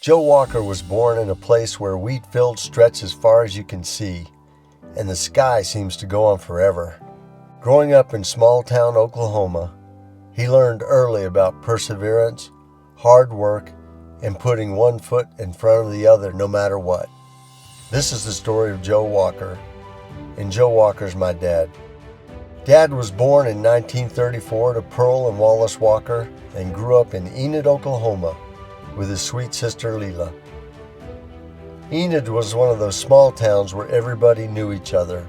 Joe Walker was born in a place where wheat fields stretch as far as you can see, and the sky seems to go on forever. Growing up in small-town Oklahoma, he learned early about perseverance, hard work, and putting one foot in front of the other no matter what. This is the story of Joe Walker, and Joe Walker's my dad. Dad was born in 1934 to Pearl and Wallace Walker and grew up in Enid, Oklahoma, with his sweet sister Leela. Enid was one of those small towns where everybody knew each other.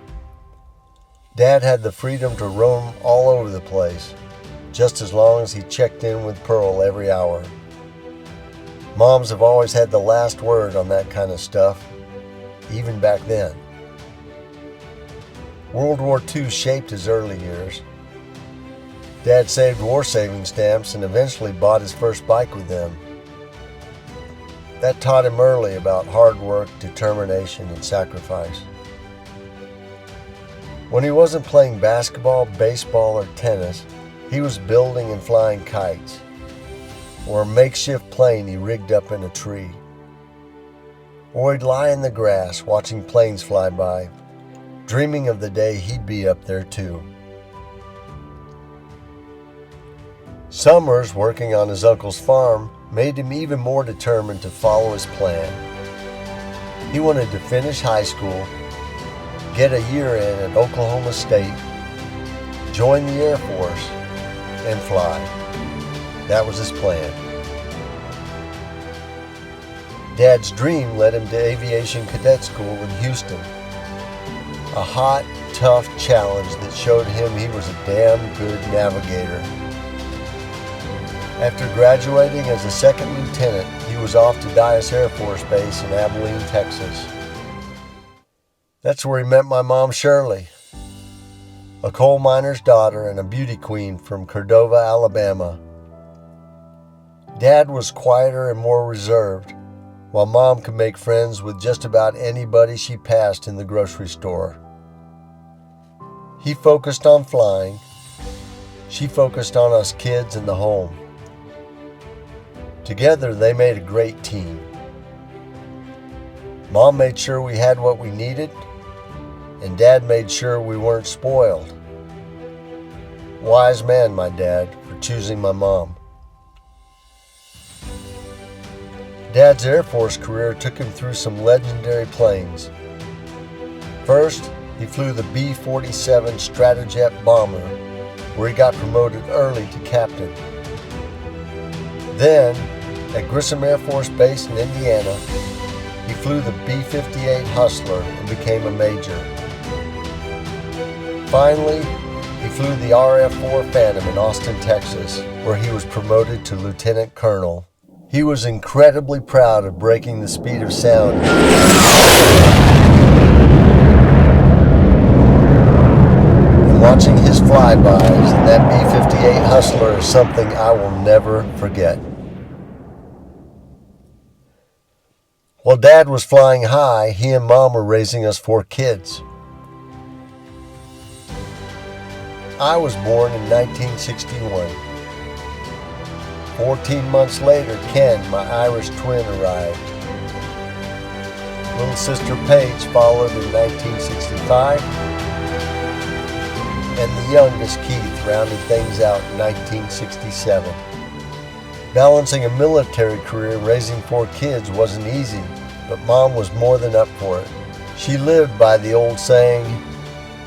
Dad had the freedom to roam all over the place, just as long as he checked in with Pearl every hour. Moms have always had the last word on that kind of stuff, even back then. World War II shaped his early years. Dad saved war saving stamps and eventually bought his first bike with them. That taught him early about hard work, determination, and sacrifice. When he wasn't playing basketball, baseball, or tennis, he was building and flying kites, or a makeshift plane he rigged up in a tree. Or he'd lie in the grass watching planes fly by, dreaming of the day he'd be up there too. Summers working on his uncle's farm made him even more determined to follow his plan. He wanted to finish high school, get a year in at Oklahoma State, join the Air Force, and fly. That was his plan. Dad's dream led him to Aviation Cadet School in Houston, a hot, tough challenge that showed him he was a damn good navigator. After graduating as a second lieutenant, he was off to Dyess Air Force Base in Abilene, Texas. That's where he met my mom, Shirley, a coal miner's daughter and a beauty queen from Cordova, Alabama. Dad was quieter and more reserved, while Mom could make friends with just about anybody she passed in the grocery store. He focused on flying. She focused on us kids in the home. Together, they made a great team. Mom made sure we had what we needed, and Dad made sure we weren't spoiled. Wise man, my dad, for choosing my mom. Dad's Air Force career took him through some legendary planes. First, he flew the B-47 Stratojet bomber, where he got promoted early to captain. Then, at Grissom Air Force Base in Indiana, he flew the B-58 Hustler and became a major. Finally, he flew the RF-4 Phantom in Austin, Texas, where he was promoted to lieutenant colonel. He was incredibly proud of breaking the speed of sound and watching his flybys in that B-58 Hustler is something I will never forget. While Dad was flying high, he and Mom were raising us 4 kids. I was born in 1961. 14 months later, Ken, my Irish twin, arrived. Little sister Paige followed in 1965, and the youngest, Keith, rounded things out in 1967. Balancing a military career and raising 4 kids wasn't easy, but Mom was more than up for it. She lived by the old saying,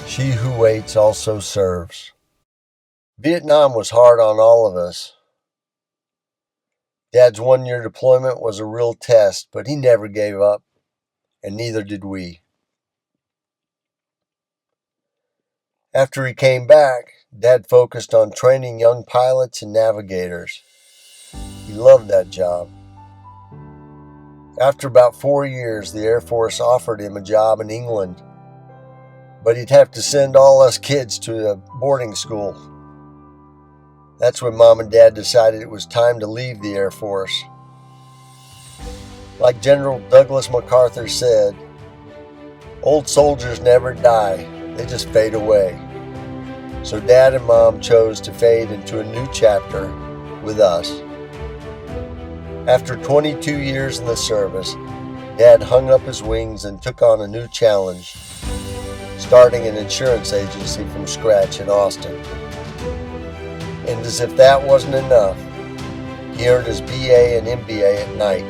"She who waits also serves." Vietnam was hard on all of us. Dad's 1-year deployment was a real test, but he never gave up, and neither did we. After he came back, Dad focused on training young pilots and navigators. He loved that job. After about 4 years, the Air Force offered him a job in England, but he'd have to send all us kids to a boarding school. That's when Mom and Dad decided it was time to leave the Air Force. Like General Douglas MacArthur said, "Old soldiers never die, they just fade away." So Dad and Mom chose to fade into a new chapter with us. After 22 years in the service, Dad hung up his wings and took on a new challenge, starting an insurance agency from scratch in Austin. And as if that wasn't enough, he earned his BA and MBA at night.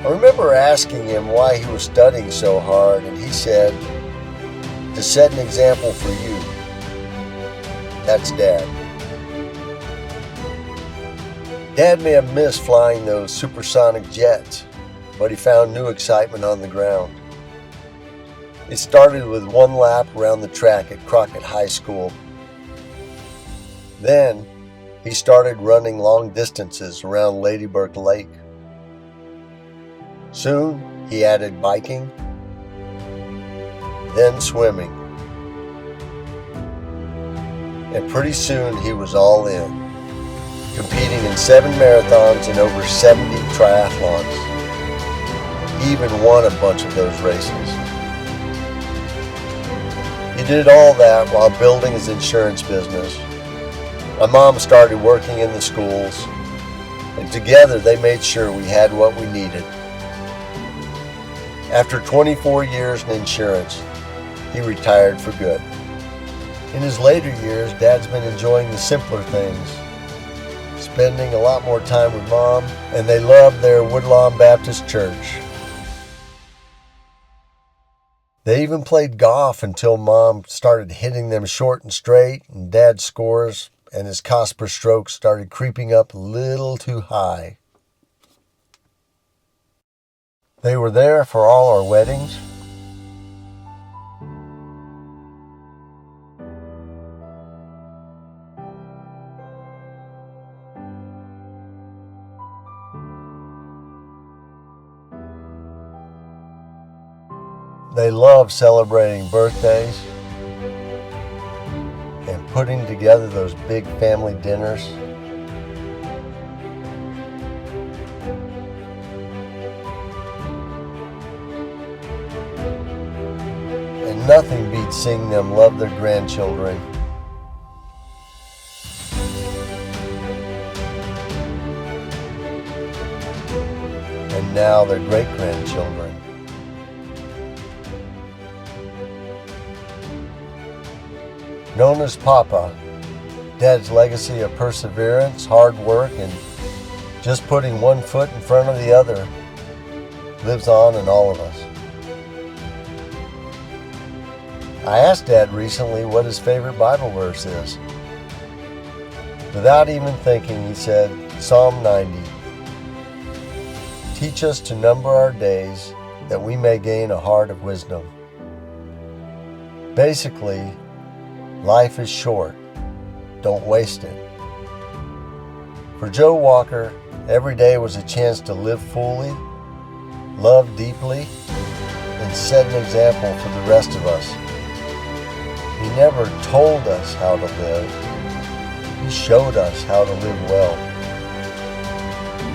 I remember asking him why he was studying so hard, and he said, "To set an example for you." That's Dad. Dad may have missed flying those supersonic jets, but he found new excitement on the ground. It started with one lap around the track at Crockett High School. Then, he started running long distances around Lady Burke Lake. Soon, he added biking, then swimming. And pretty soon, he was all in, competing in 7 marathons and over 70 triathlons. He even won a bunch of those races. He did all that while building his insurance business. My mom started working in the schools, and together they made sure we had what we needed. After 24 years in insurance, he retired for good. In his later years, Dad's been enjoying the simpler things, spending a lot more time with Mom, and they love their Woodlawn Baptist Church. They even played golf until Mom started hitting them short and straight, and Dad's scores and his cost per stroke started creeping up a little too high. They were there for all our weddings, they love celebrating birthdays and putting together those big family dinners. And nothing beats seeing them love their grandchildren. And now their great-grandchildren. Known as Papa, Dad's legacy of perseverance, hard work, and just putting one foot in front of the other lives on in all of us. I asked Dad recently what his favorite Bible verse is. Without even thinking, he said, Psalm 90. Teach us to number our days that we may gain a heart of wisdom. Basically, life is short. Don't waste it. For Joe Walker, every day was a chance to live fully, love deeply, and set an example for the rest of us. He never told us how to live. He showed us how to live well.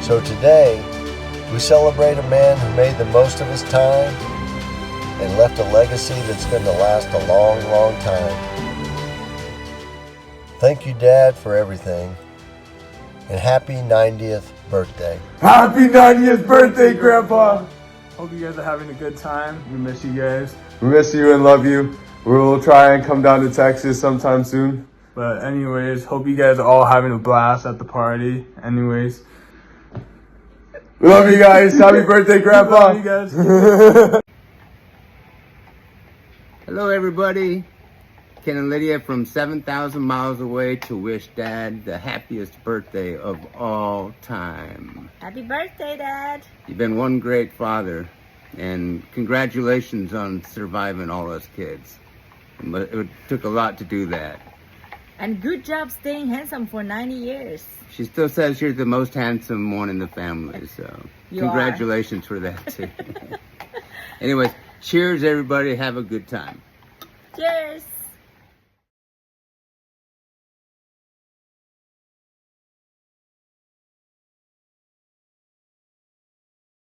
So today, we celebrate a man who made the most of his time and left a legacy that's going to last a long, long time. Thank you, Dad, for everything. And happy 90th birthday. Happy 90th birthday, Grandpa! Hope you guys are having a good time. We miss you guys. We miss you and love you. We'll try and come down to Texas sometime soon. But anyways, hope you guys are all having a blast at the party. Anyways. We love you guys. Happy birthday, Grandpa. We love you guys. Hello, everybody. Ken and Lydia from 7,000 miles away to wish Dad the happiest birthday of all time. Happy birthday, Dad. You've been one great father, and congratulations on surviving all us kids. It took a lot to do that. And good job staying handsome for 90 years. She still says you're the most handsome one in the family, so You congratulations for that, too. Anyways, cheers, everybody. Have a good time. Cheers.